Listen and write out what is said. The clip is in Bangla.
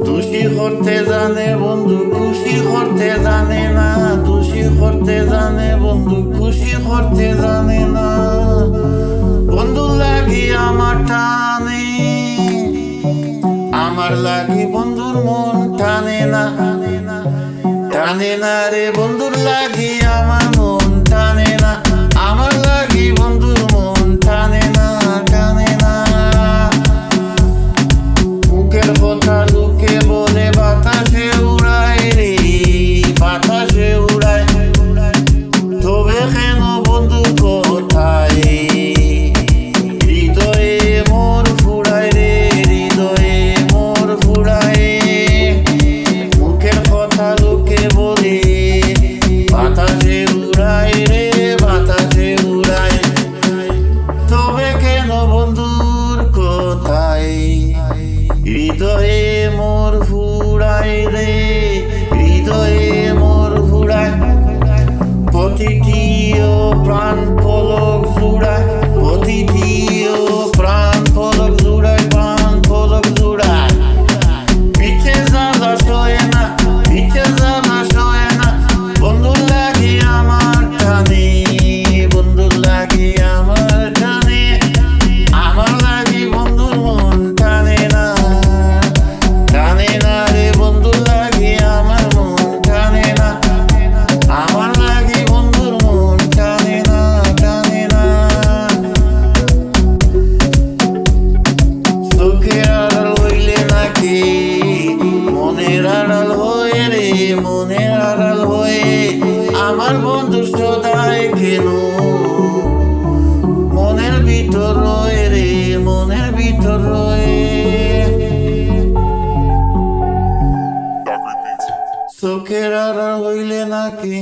খুশি করতে জানে বন্ধু, খুশি করতে জানে না। খুশি করতে জানে বন্ধু, খুশি করতে জানে না। বন্ধু লাগি আমার টানে, আমার লাগি বন্ধুর মন টানে না। টানে না রে বন্ধুর লাগি আমার মন টানে না। আমার লাগি বন্ধুর মন টানে না, টানে না। মুখের কথা লোকে বলে বাতাসে উড়ায় রে, বাতাসে উড়ায়। তবে কেন বন্ধু কোথায়? হৃদয়ে মোর ফুরায় রে, হৃদয়ে মোর ফুরায়। মুখের কথা লোকে বলে বাতাসে উড়ায় রে, বাতাসে উড়ায়। তবে কেন বন্ধুর কোথায়? হৃদয়ে মোর ফুরায় রে, হৃদয়ে মোর ফুরায়। প্রতিটি ও প্রাণ পলক জুড়ায়, প্রতিটি ও প্রাণ পলক জুড়ায়, প্রাণ পলক জুড়ায়। পিছে জ্বালা সয় না, পিছে জ্বালা সয় না। বন্ধুর লাগি আমার টানে, বন্ধুর লাগি আমার টানে। আমার লাগি বন্ধুর মন টানে না, টানে না রে বন্ধুর লাগি আমার মন টানে না। আমার লাগি বন্ধুর মন টানে না, টানে না। চোখের আড়াল হইলে নাকি মনের আড়াল হয়ে রে, মনের আড়াল হয়ে। আমার বন্ধু সদায় কেন মনের ভিতর রয়ে রে, মনের ভিতর রয়ে। চোখের আড়াল হইলে নাকি